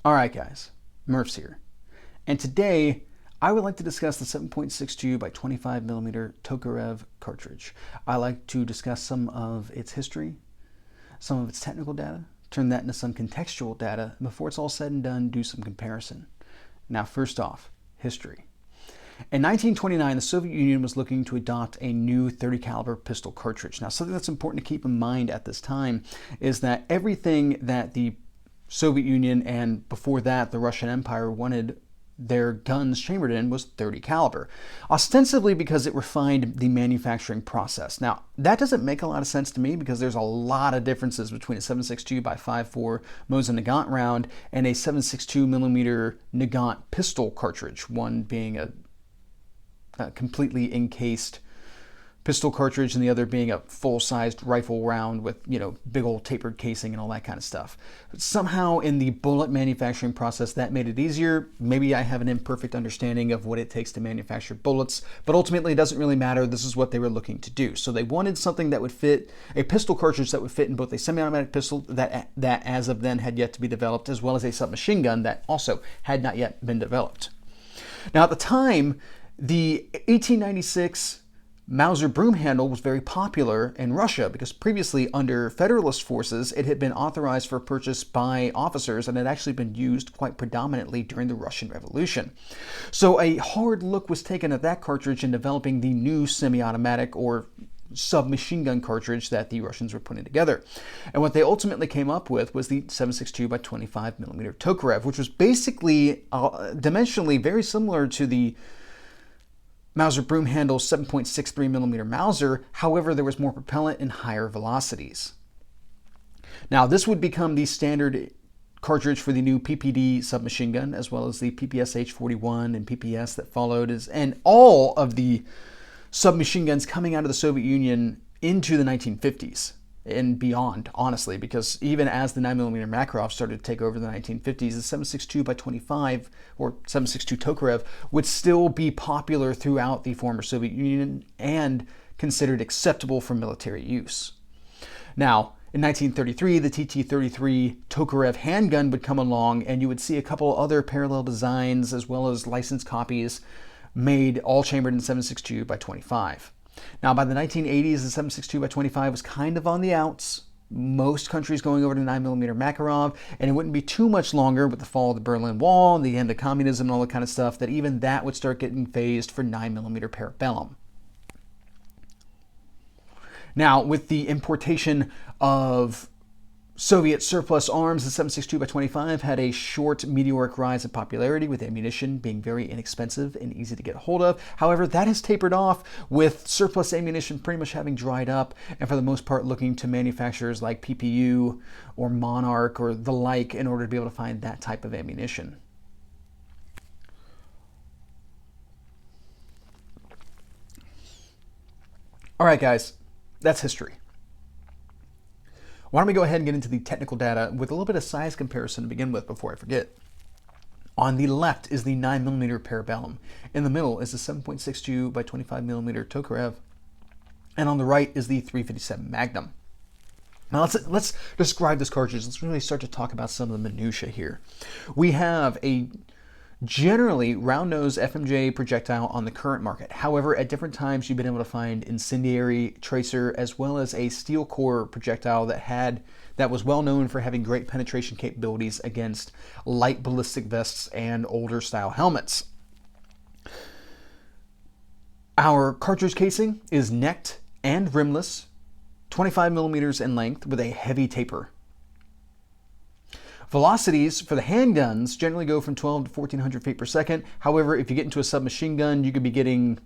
Alright guys, Murphs here, and today I would like to discuss the 7.62 by 25 millimeter Tokarev cartridge. I like to discuss some of its history, some of its technical data, turn that into some contextual data, and before it's all said and done, do some comparison. Now first off, history. In 1929, the Soviet Union was looking to adopt a new 30 caliber pistol cartridge. Now something that's important to keep in mind at this time is that everything that the Soviet Union and before that the Russian Empire wanted their guns chambered in was 30 caliber, ostensibly because it refined the manufacturing process. Now that doesn't make a lot of sense to me because there's a lot of differences between a 7.62 by 5.4 Mosin Nagant round and a 7.62 millimeter Nagant pistol cartridge, one being a completely encased pistol cartridge and the other being a full-sized rifle round with, you know, big old tapered casing and all that kind of stuff. But somehow in the bullet manufacturing process that made it easier. Maybe I have an imperfect understanding of what it takes to manufacture bullets, but ultimately it doesn't really matter. This is what they were looking to do. So they wanted something that would fit, a pistol cartridge that would fit in both a semi-automatic pistol that as of then had yet to be developed, as well as a submachine gun that also had not yet been developed. Now at the time, the 1896 Mauser broom handle was very popular in Russia because previously under Federalist forces it had been authorized for purchase by officers and had actually been used quite predominantly during the Russian Revolution. So a hard look was taken at that cartridge in developing the new semi-automatic or submachine gun cartridge that the Russians were putting together. And what they ultimately came up with was the 7.62 by 25 millimeter Tokarev, which was basically dimensionally very similar to the Mauser broom handle 7.63 millimeter Mauser. However, there was more propellant and higher velocities. Now, this would become the standard cartridge for the new PPD submachine gun, as well as the PPSH-41 and PPS that followed, and all of the submachine guns coming out of the Soviet Union into the 1950s. And beyond, honestly, because even as the 9mm Makarov started to take over the 1950s, the 7.62 by 25 or 7.62 Tokarev would still be popular throughout the former Soviet Union and considered acceptable for military use. Now, in 1933, the TT-33 Tokarev handgun would come along, and you would see a couple other parallel designs as well as licensed copies made, all chambered in 7.62 by 25. Now, by the 1980s, the 7.62 by 25 was kind of on the outs. Most countries going over to 9mm Makarov, and it wouldn't be too much longer with the fall of the Berlin Wall and the end of communism and all that kind of stuff that even that would start getting phased for 9mm Parabellum. Now, with the importation of Soviet surplus arms, the 7.62 by 25 had a short meteoric rise in popularity, with ammunition being very inexpensive and easy to get a hold of. However, that has tapered off, with surplus ammunition pretty much having dried up, and for the most part looking to manufacturers like PPU or Monarch or the like in order to be able to find that type of ammunition. All right, guys, that's history. Why don't we go ahead and get into the technical data with a little bit of size comparison to begin with before I forget. On the left is the 9mm Parabellum. In the middle is the 7.62 by 25 millimeter Tokarev. And on the right is the 357 Magnum. Now let's describe this cartridge. Let's really start to talk about some of the minutiae here. We have a generally round nose FMJ projectile on the current market. However, at different times you've been able to find incendiary, tracer, as well as a steel core projectile that was well known for having great penetration capabilities against light ballistic vests and older style helmets. Our cartridge casing is necked and rimless, 25 millimeters in length with a heavy taper. Velocities for the handguns generally go from 12 to 1400 feet per second. However, if you get into a submachine gun, you could be getting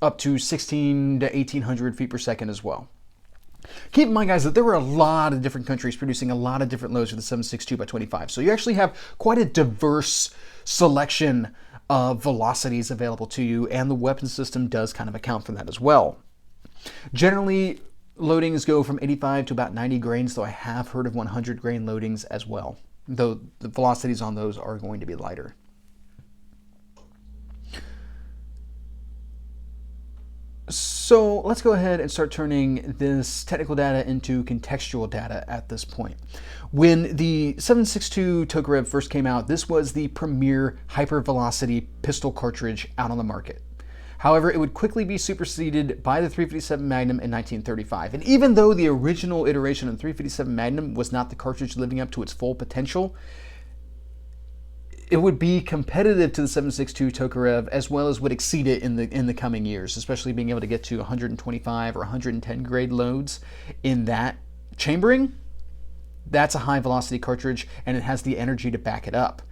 up to 16 to 1800 feet per second as well. Keep in mind, guys, that there were a lot of different countries producing a lot of different loads for the 7.62 by 25. So you actually have quite a diverse selection of velocities available to you, and the weapon system does kind of account for that as well. Generally, loadings go from 85 to about 90 grains, though I have heard of 100 grain loadings as well, though the velocities on those are going to be lighter. So let's go ahead and start turning this technical data into contextual data at this point. When the 7.62 Tokarev first came out, this was the premier hypervelocity pistol cartridge out on the market. However, it would quickly be superseded by the 357 Magnum in 1935. And even though the original iteration of the 357 Magnum was not the cartridge living up to its full potential, it would be competitive to the 7.62 Tokarev, as well as would exceed it in the coming years, especially being able to get to 125 or 110 grade loads in that chambering. That's a high velocity cartridge, and it has the energy to back it up.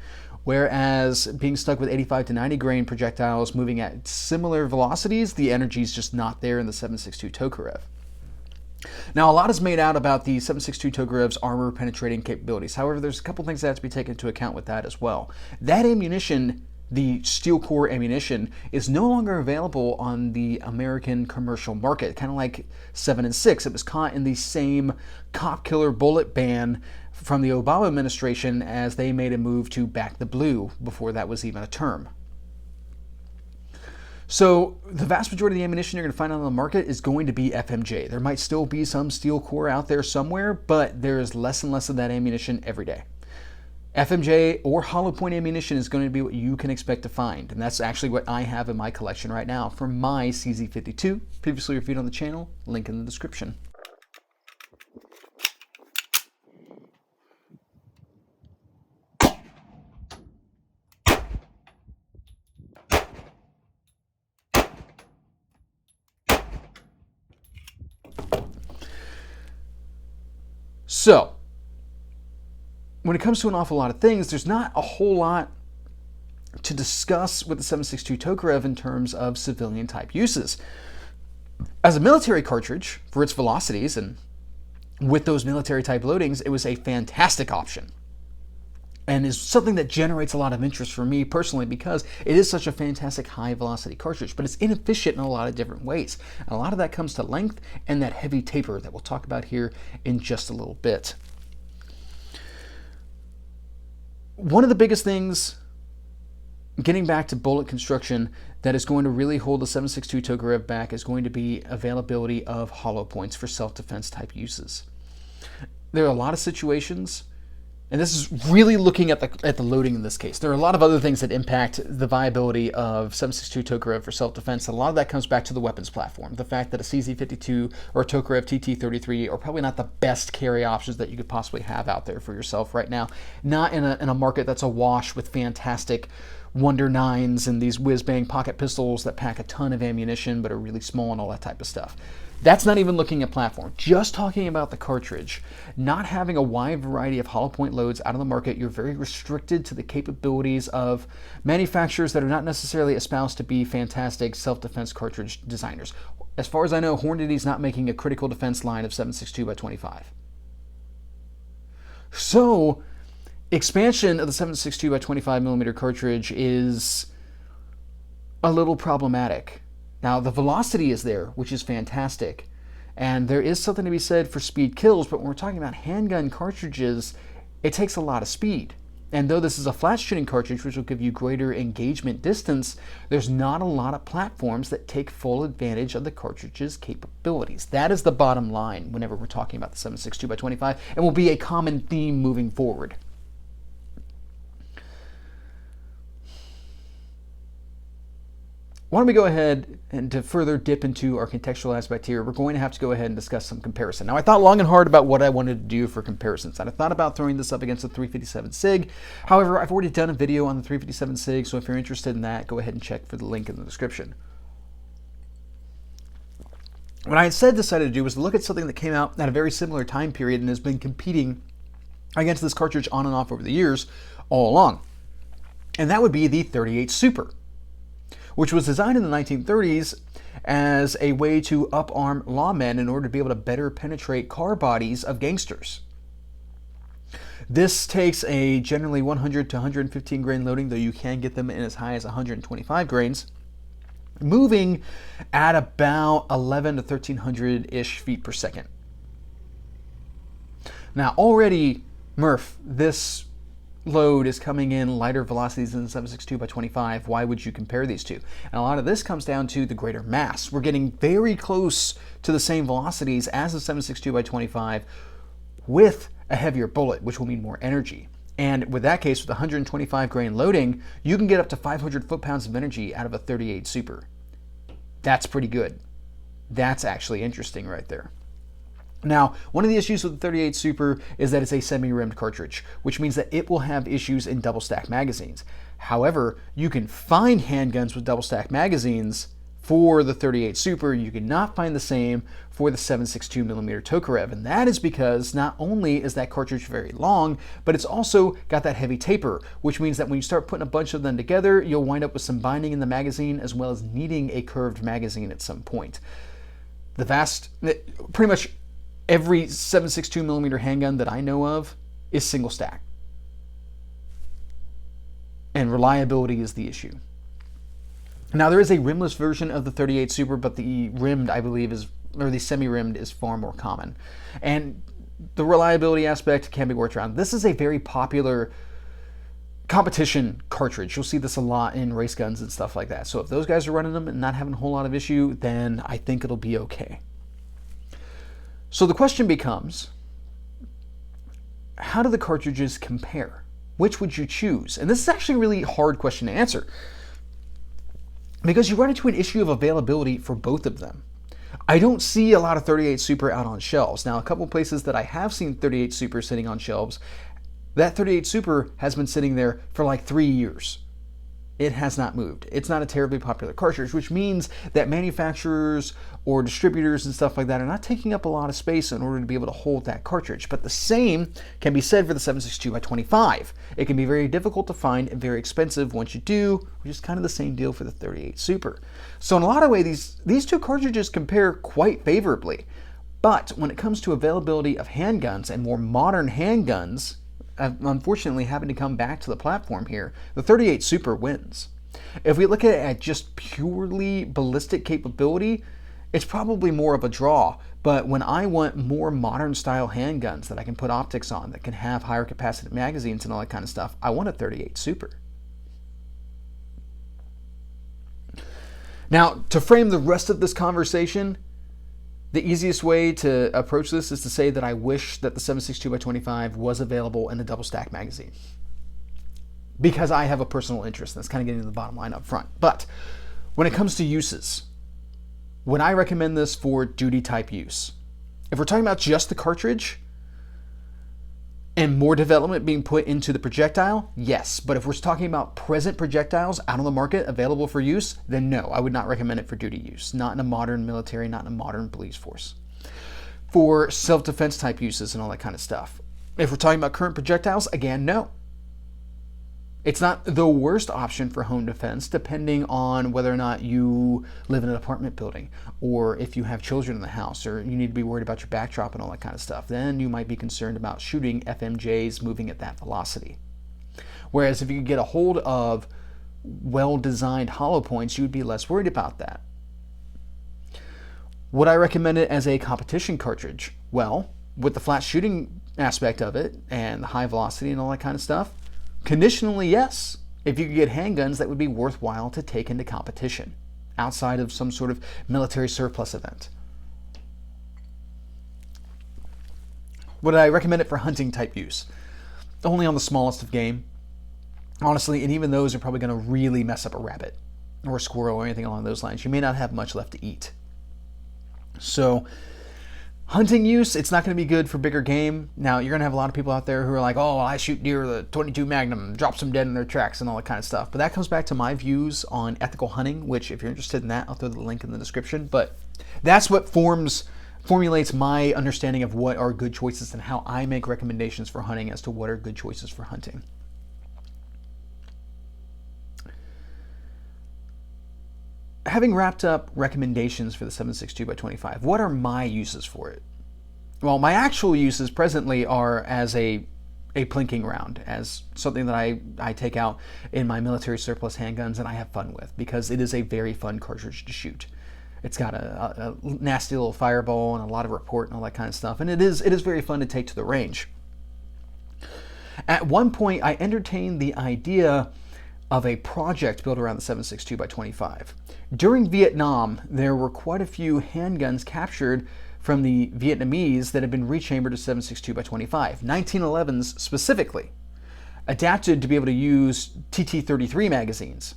Whereas being stuck with 85 to 90 grain projectiles moving at similar velocities, the energy is just not there in the 7.62 Tokarev. Now, a lot is made out about the 7.62 Tokarev's armor penetrating capabilities. However, there's a couple things that have to be taken into account with that as well. That ammunition, the steel core ammunition, is no longer available on the American commercial market, kind of like 7 and 6. It was caught in the same cop killer bullet ban from the Obama administration as they made a move to back the blue before that was even a term. So the vast majority of the ammunition you're going to find on the market is going to be FMJ. There might still be some steel core out there somewhere, but there is less and less of that ammunition every day. FMJ or hollow point ammunition is going to be what you can expect to find, and that's actually what I have in my collection right now from my CZ52, previously reviewed on the channel, link in the description. So, when it comes to an awful lot of things, there's not a whole lot to discuss with the 7.62 Tokarev in terms of civilian type uses. As a military cartridge, for its velocities and with those military type loadings, it was a fantastic option. And is something that generates a lot of interest for me personally because it is such a fantastic high velocity cartridge, but it's inefficient in a lot of different ways. And a lot of that comes to length and that heavy taper that we'll talk about here in just a little bit. One of the biggest things, getting back to bullet construction, that is going to really hold the 7.62 Tokarev back is going to be availability of hollow points for self-defense type uses. There are a lot of situations, and this is really looking at the loading in this case. There are a lot of other things that impact the viability of 7.62 Tokarev for self-defense. A lot of that comes back to the weapons platform. The fact that a CZ52 or a Tokarev TT33 are probably not the best carry options that you could possibly have out there for yourself right now. Not in a market that's awash with fantastic Wonder 9s and these whiz-bang pocket pistols that pack a ton of ammunition but are really small and all that type of stuff. That's not even looking at platform. Just talking about the cartridge. Not having a wide variety of hollow point loads out on the market, you're very restricted to the capabilities of manufacturers that are not necessarily espoused to be fantastic self-defense cartridge designers. As far as I know, Hornady's not making a critical defense line of 7.62 by 25. So, expansion of the 7.62 by 25 millimeter cartridge is a little problematic. Now, the velocity is there, which is fantastic, and there is something to be said for speed kills, but when we're talking about handgun cartridges, it takes a lot of speed. And though this is a flat shooting cartridge, which will give you greater engagement distance, there's not a lot of platforms that take full advantage of the cartridge's capabilities. That is the bottom line whenever we're talking about the 7.62 by 25, and will be a common theme moving forward. Why don't we go ahead and to further dip into our contextual aspect here, we're going to have to go ahead and discuss some comparison. Now, I thought long and hard about what I wanted to do for comparisons, and I thought about throwing this up against the 357 SIG. However, I've already done a video on the 357 SIG, so if you're interested in that, go ahead and check for the link in the description. What I instead decided to do was look at something that came out at a very similar time period and has been competing against this cartridge on and off over the years all along. And that would be the 38 Super, which was designed in the 1930s as a way to up-arm lawmen in order to be able to better penetrate car bodies of gangsters. This takes a generally 100 to 115 grain loading, though you can get them in as high as 125 grains, moving at about 11 to 1300-ish feet per second. Now already, Murph, this load is coming in lighter velocities than the 7.62 by 25. Why would you compare these two? And a lot of this comes down to the greater mass. We're getting very close to the same velocities as the 7.62 by 25 with a heavier bullet, which will mean more energy. And with that case, with 125 grain loading, you can get up to 500 foot-pounds of energy out of a 38 Super. That's pretty good. That's actually interesting right there. Now, one of the issues with the 38 Super is that it's a semi-rimmed cartridge, which means that it will have issues in double-stack magazines. However, you can find handguns with double-stack magazines for the 38 Super. You cannot find the same for the 7.62mm Tokarev, and that is because not only is that cartridge very long, but it's also got that heavy taper, which means that when you start putting a bunch of them together, you'll wind up with some binding in the magazine as well as needing a curved magazine at some point. Pretty much every 7.62mm handgun that I know of is single stack. And reliability is the issue. Now, there is a rimless version of the 38 Super, but the rimmed, I believe, the semi-rimmed is far more common. And the reliability aspect can be worked around. This is a very popular competition cartridge. You'll see this a lot in race guns and stuff like that. So if those guys are running them and not having a whole lot of issue, then I think it'll be okay. So the question becomes, how do the cartridges compare? Which would you choose? And this is actually a really hard question to answer, because you run into an issue of availability for both of them. I don't see a lot of 38 Super out on shelves. Now, a couple places that I have seen 38 Super sitting on shelves, that 38 Super has been sitting there for like 3 years. It has not moved. It's not a terribly popular cartridge, which means that manufacturers or distributors and stuff like that are not taking up a lot of space in order to be able to hold that cartridge. But the same can be said for the 7.62 by 25. It can be very difficult to find and very expensive once you do, which is kind of the same deal for the 38 Super. So in a lot of ways, these two cartridges compare quite favorably. But when it comes to availability of handguns and more modern handguns, unfortunately having to come back to the platform here, the 38 Super wins. If we look at just purely ballistic capability, it's probably more of a draw. But when I want more modern style handguns that I can put optics on, that can have higher capacity magazines and all that kind of stuff, I want a 38 Super. Now, to frame the rest of this conversation, the easiest way to approach this is to say that I wish that the 7.62 by 25 was available in a double stack magazine, because I have a personal interest, and that's kind of getting to the bottom line up front. But when it comes to uses, would I recommend this for duty type use? If we're talking about just the cartridge and more development being put into the projectile, yes. But if we're talking about present projectiles out on the market available for use, then no, I would not recommend it for duty use. Not in a modern military, not in a modern police force. For self-defense type uses and all that kind of stuff. If we're talking about current projectiles, again, no. It's not the worst option for home defense, depending on whether or not you live in an apartment building, or if you have children in the house, or you need to be worried about your backdrop and all that kind of stuff. Then you might be concerned about shooting FMJs moving at that velocity. Whereas if you could get a hold of well-designed hollow points, you would be less worried about that. Would I recommend it as a competition cartridge? Well, with the flat shooting aspect of it and the high velocity and all that kind of stuff, conditionally, yes. If you could get handguns that would be worthwhile to take into competition outside of some sort of military surplus event. Would I recommend it for hunting type use? Only on the smallest of game, honestly, and even those are probably going to really mess up a rabbit or a squirrel or anything along those lines. You may not have much left to eat. So hunting use, it's not going to be good for bigger game. Now, you're going to have a lot of people out there who are like, oh, I shoot deer with a 22 Magnum, drops them dead in their tracks and all that kind of stuff. But that comes back to my views on ethical hunting, which if you're interested in that, I'll throw the link in the description. But that's what formulates my understanding of what are good choices and how I make recommendations for hunting as to what are good choices for hunting. Having wrapped up recommendations for the 7.62 by 25, what are my uses for it? Well, my actual uses presently are as a plinking round, as something that I take out in my military surplus handguns and I have fun with, because it is a very fun cartridge to shoot. It's got a nasty little fireball and a lot of report and all that kind of stuff, and it is very fun to take to the range. At one point, I entertained the idea of a project built around the 7.62 by 25. During Vietnam, there were quite a few handguns captured from the Vietnamese that had been rechambered to 7.62 by 25, 1911s specifically, adapted to be able to use TT-33 magazines.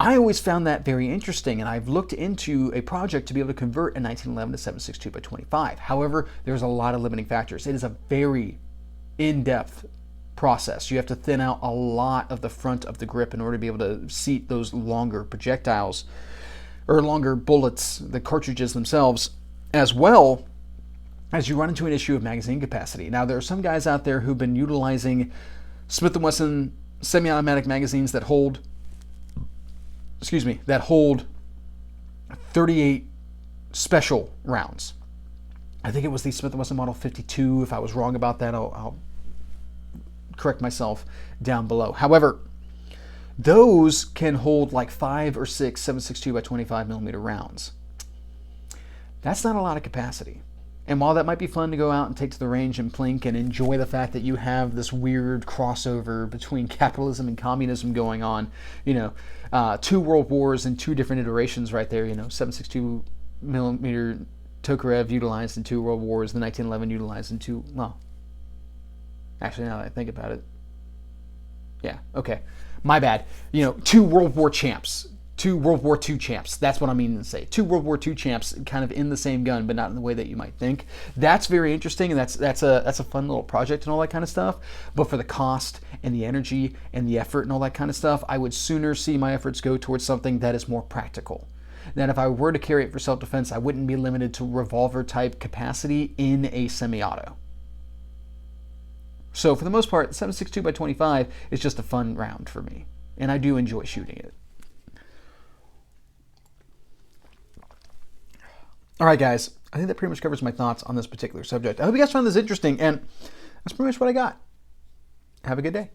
I always found that very interesting, and I've looked into a project to be able to convert a 1911 to 7.62 by 25. However, there's a lot of limiting factors. It is a very in-depth process. You have to thin out a lot of the front of the grip in order to be able to seat those longer projectiles or longer bullets, the cartridges themselves, as well as you run into an issue of magazine capacity. Now, there are some guys out there who've been utilizing Smith & Wesson semi-automatic magazines that hold 38 special rounds. I think it was the Smith & Wesson Model 52. If I was wrong about that, I'll correct myself down below. However, those can hold like 5 or 6 7.62 by 25 millimeter rounds. That's not a lot of capacity. And while that might be fun to go out and take to the range and plink and enjoy the fact that you have this weird crossover between capitalism and communism going on, 2 world wars and 2 different iterations right there, 7.62 millimeter Tokarev utilized in 2 world wars, the 1911 utilized in 2, well, actually now that I think about it, yeah, okay, my bad, 2 World War champs, 2 World War II champs. That's what I mean to say. 2 World War II champs, kind of in the same gun, but not in the way that you might think. That's very interesting, and that's a fun little project and all that kind of stuff. But for the cost and the energy and the effort and all that kind of stuff, I would sooner see my efforts go towards something that is more practical. That if I were to carry it for self-defense, I wouldn't be limited to revolver-type capacity in a semi-auto. So for the most part, the 7.62 by 25 is just a fun round for me, and I do enjoy shooting it. All right, guys, I think that pretty much covers my thoughts on this particular subject. I hope you guys found this interesting, and that's pretty much what I got. Have a good day.